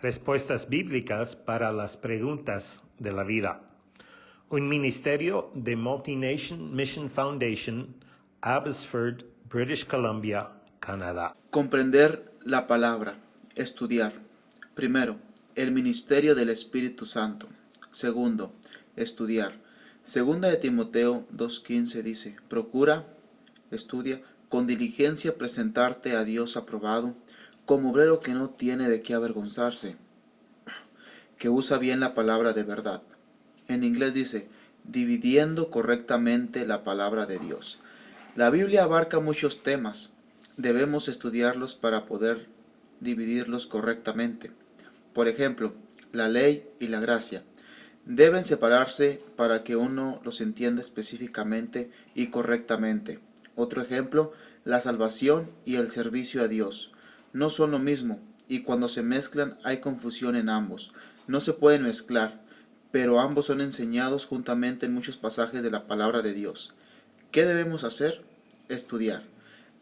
Respuestas bíblicas para las preguntas de la vida. Un ministerio de Multi-Nation Mission Foundation, Abbotsford, British Columbia, Canadá. Comprender la palabra. Estudiar. Primero, el ministerio del Espíritu Santo. Segundo, estudiar. Segunda de Timoteo 2:15 dice, procura, estudia, con diligencia presentarte a Dios aprobado, como obrero que no tiene de qué avergonzarse, que usa bien la palabra de verdad. En inglés dice, dividiendo correctamente la palabra de Dios. La Biblia abarca muchos temas. Debemos estudiarlos para poder dividirlos correctamente. Por ejemplo, la ley y la gracia deben separarse para que uno los entienda específicamente y correctamente. Otro ejemplo, la salvación y el servicio a Dios no son lo mismo, y cuando se mezclan hay confusión en ambos. No se pueden mezclar, pero ambos son enseñados juntamente en muchos pasajes de la palabra de Dios. ¿Qué debemos hacer? Estudiar.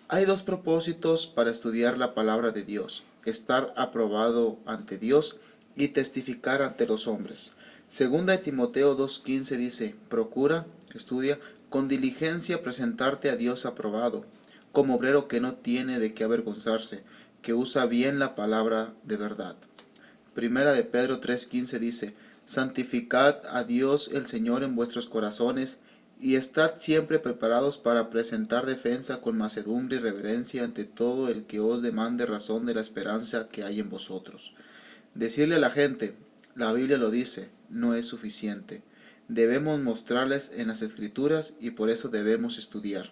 Hay dos propósitos para estudiar la palabra de Dios: estar aprobado ante Dios y testificar ante los hombres. Segunda de Timoteo 2:15 dice, procura, estudia, con diligencia presentarte a Dios aprobado, como obrero que no tiene de qué avergonzarse, que usa bien la palabra de verdad. Primera de Pedro 3:15 dice, santificad a Dios el Señor en vuestros corazones, y estad siempre preparados para presentar defensa con mansedumbre y reverencia ante todo el que os demande razón de la esperanza que hay en vosotros. Decirle a la gente, la Biblia lo dice, no es suficiente. Debemos mostrarles en las Escrituras y por eso debemos estudiar.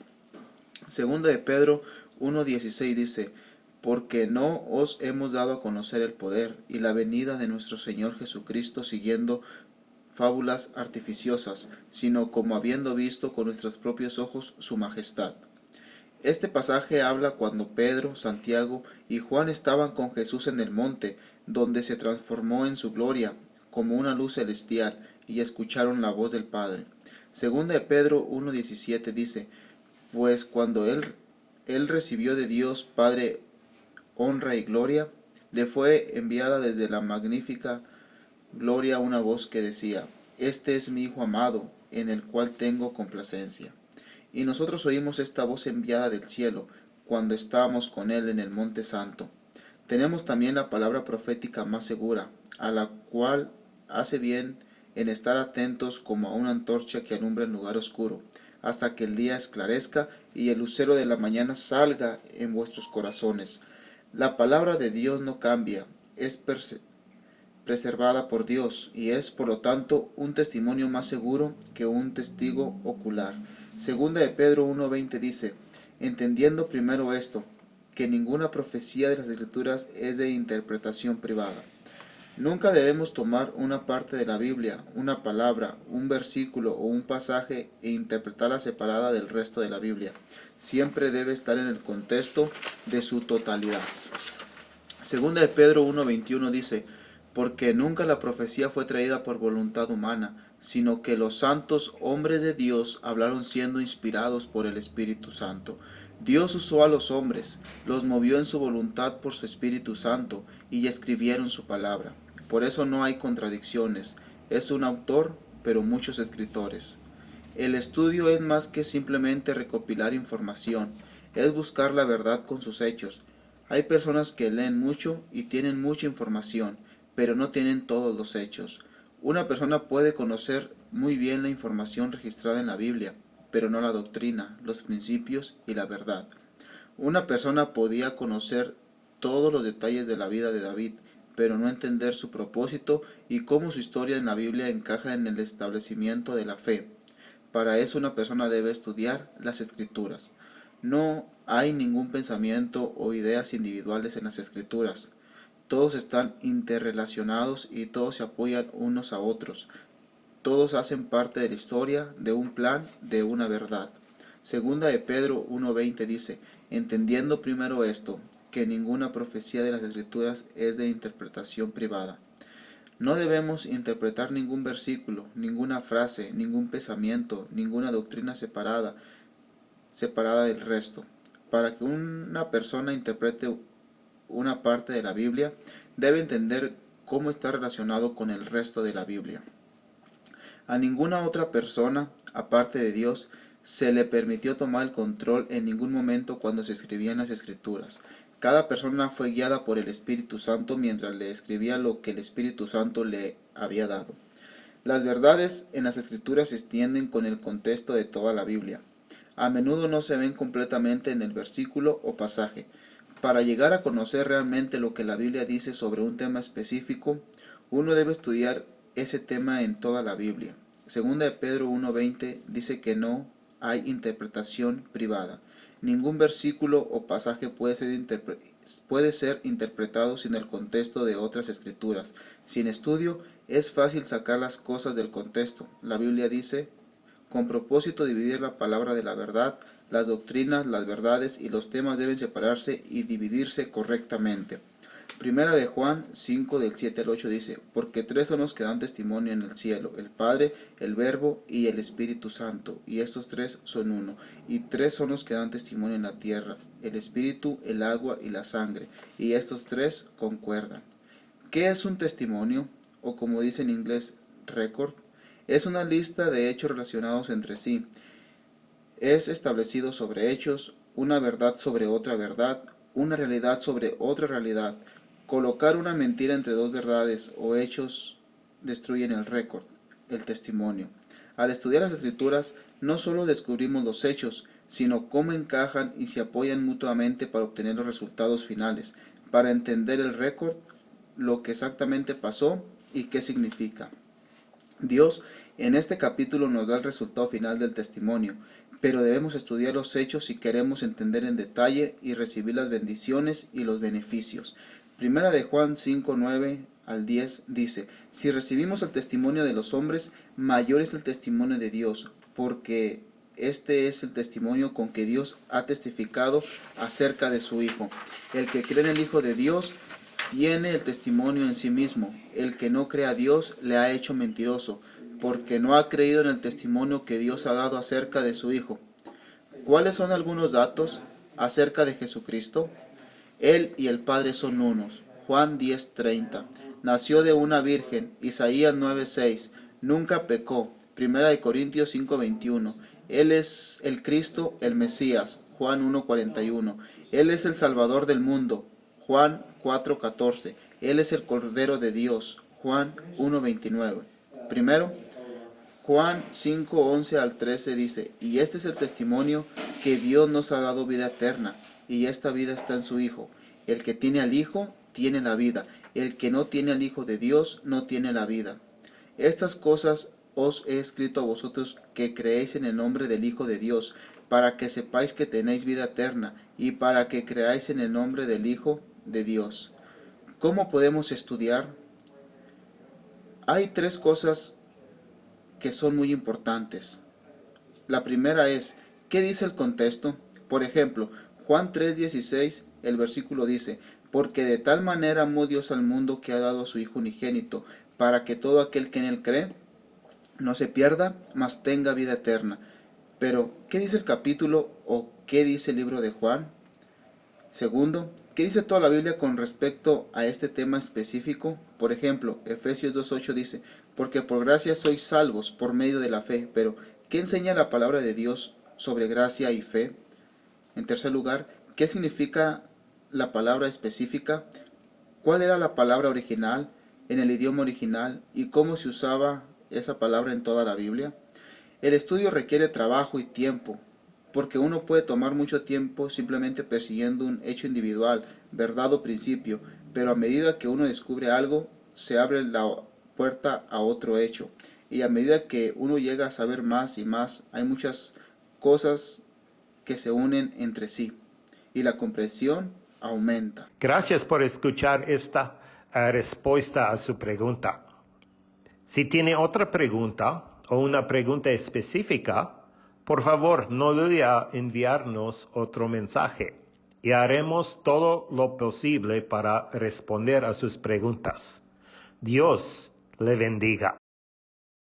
Segunda de Pedro 1:16 dice, porque no os hemos dado a conocer el poder y la venida de nuestro Señor Jesucristo siguiendo fábulas artificiosas, sino como habiendo visto con nuestros propios ojos su majestad. Este pasaje habla cuando Pedro, Santiago y Juan estaban con Jesús en el monte, donde se transformó en su gloria como una luz celestial, y escucharon la voz del Padre. Segunda de Pedro 1:17 dice, pues cuando él recibió de Dios Padre honra y gloria, le fue enviada desde la magnífica gloria una voz que decía, este es mi Hijo amado, en el cual tengo complacencia. Y nosotros oímos esta voz enviada del cielo, cuando estábamos con él en el monte santo. Tenemos también la palabra profética más segura, a la cual hace bien en estar atentos como a una antorcha que alumbra el lugar oscuro, hasta que el día esclarezca y el lucero de la mañana salga en vuestros corazones. La palabra de Dios no cambia, es preservada por Dios y es, por lo tanto, un testimonio más seguro que un testigo ocular. Segunda de Pedro 1:20 dice, entendiendo primero esto, que ninguna profecía de las Escrituras es de interpretación privada. Nunca debemos tomar una parte de la Biblia, una palabra, un versículo o un pasaje e interpretarla separada del resto de la Biblia. Siempre debe estar en el contexto de su totalidad. Segunda de Pedro 1:21 dice, porque nunca la profecía fue traída por voluntad humana, sino que los santos hombres de Dios hablaron siendo inspirados por el Espíritu Santo. Dios usó a los hombres, los movió en su voluntad por su Espíritu Santo y escribieron su palabra. Por eso no hay contradicciones. Es un autor, pero muchos escritores. El estudio es más que simplemente recopilar información, es buscar la verdad con sus hechos. Hay personas que leen mucho y tienen mucha información, pero no tienen todos los hechos. Una persona puede conocer muy bien la información registrada en la Biblia, pero no la doctrina, los principios y la verdad. Una persona podía conocer todos los detalles de la vida de David, pero no entender su propósito y cómo su historia en la Biblia encaja en el establecimiento de la fe. Para eso una persona debe estudiar las Escrituras. No hay ningún pensamiento o ideas individuales en las Escrituras. Todos están interrelacionados y todos se apoyan unos a otros. Todos hacen parte de la historia, de un plan, de una verdad. Segunda de Pedro 1:20 dice, entendiendo primero esto, que ninguna profecía de las Escrituras es de interpretación privada. No debemos interpretar ningún versículo, ninguna frase, ningún pensamiento, ninguna doctrina separada del resto. Para que una persona interprete una parte de la Biblia, debe entender cómo está relacionado con el resto de la Biblia. A ninguna otra persona, aparte de Dios, se le permitió tomar el control en ningún momento cuando se escribían las Escrituras. Cada persona fue guiada por el Espíritu Santo mientras le escribía lo que el Espíritu Santo le había dado. Las verdades en las Escrituras se extienden con el contexto de toda la Biblia. A menudo no se ven completamente en el versículo o pasaje. Para llegar a conocer realmente lo que la Biblia dice sobre un tema específico, uno debe estudiar ese tema en toda la Biblia. Segunda de Pedro 1:20 dice que no hay interpretación privada. Ningún versículo o pasaje puede ser interpretado sin el contexto de otras escrituras. Sin estudio, es fácil sacar las cosas del contexto. La Biblia dice, con propósito de dividir la palabra de la verdad, las doctrinas, las verdades y los temas deben separarse y dividirse correctamente. Primera de Juan 5 del 7 al 8 dice, porque tres son los que dan testimonio en el cielo, el Padre, el Verbo y el Espíritu Santo, y estos tres son uno. Y tres son los que dan testimonio en la tierra, el Espíritu, el agua y la sangre, y estos tres concuerdan. ¿Qué es un testimonio? O como dice en inglés, record. Es una lista de hechos relacionados entre sí. Es establecido sobre hechos, una verdad sobre otra verdad, una realidad sobre otra realidad. Colocar una mentira entre dos verdades o hechos destruyen el récord, el testimonio. Al estudiar las Escrituras, no solo descubrimos los hechos, sino cómo encajan y se apoyan mutuamente para obtener los resultados finales, para entender el récord, lo que exactamente pasó y qué significa. Dios en este capítulo nos da el resultado final del testimonio, pero debemos estudiar los hechos si queremos entender en detalle y recibir las bendiciones y los beneficios. Primera de Juan 5, 9 al 10 dice, si recibimos el testimonio de los hombres, mayor es el testimonio de Dios, porque este es el testimonio con que Dios ha testificado acerca de su Hijo. El que cree en el Hijo de Dios tiene el testimonio en sí mismo. El que no cree a Dios le ha hecho mentiroso, porque no ha creído en el testimonio que Dios ha dado acerca de su Hijo. ¿Cuáles son algunos datos acerca de Jesucristo? Él y el Padre son unos. Juan 10:30. Nació de una virgen. Isaías 9:6. Nunca pecó. Primera de Corintios 5:21. Él es el Cristo, el Mesías. Juan 1:41. Él es el Salvador del mundo. Juan 4:14. Él es el Cordero de Dios. Juan 1:29. Primero, Juan 5:11 al 13 dice, y este es el testimonio que Dios nos ha dado vida eterna, y esta vida está en su Hijo. El que tiene al Hijo, tiene la vida. El que no tiene al Hijo de Dios, no tiene la vida. Estas cosas os he escrito a vosotros que creéis en el nombre del Hijo de Dios, para que sepáis que tenéis vida eterna, y para que creáis en el nombre del Hijo de Dios. ¿Cómo podemos estudiar? Hay tres cosas que son muy importantes. La primera es, ¿qué dice el contexto? Por ejemplo, Juan 3:16, el versículo dice, porque de tal manera amó Dios al mundo que ha dado a su Hijo unigénito, para que todo aquel que en él cree no se pierda, mas tenga vida eterna. Pero, ¿qué dice el capítulo o qué dice el libro de Juan? Segundo, ¿qué dice toda la Biblia con respecto a este tema específico? Por ejemplo, Efesios 2:8 dice, porque por gracia sois salvos por medio de la fe. Pero, ¿qué enseña la palabra de Dios sobre gracia y fe? En tercer lugar, ¿qué significa la palabra específica? ¿Cuál era la palabra original en el idioma original y cómo se usaba esa palabra en toda la Biblia? El estudio requiere trabajo y tiempo, porque uno puede tomar mucho tiempo simplemente persiguiendo un hecho individual, verdad o principio, pero a medida que uno descubre algo, se abre la puerta a otro hecho. Y a medida que uno llega a saber más y más, hay muchas cosas que se unen entre sí y la comprensión aumenta. Gracias por escuchar esta respuesta a su pregunta. Si tiene otra pregunta o una pregunta específica, por favor no dude a enviarnos otro mensaje y haremos todo lo posible para responder a sus preguntas. Dios le bendiga.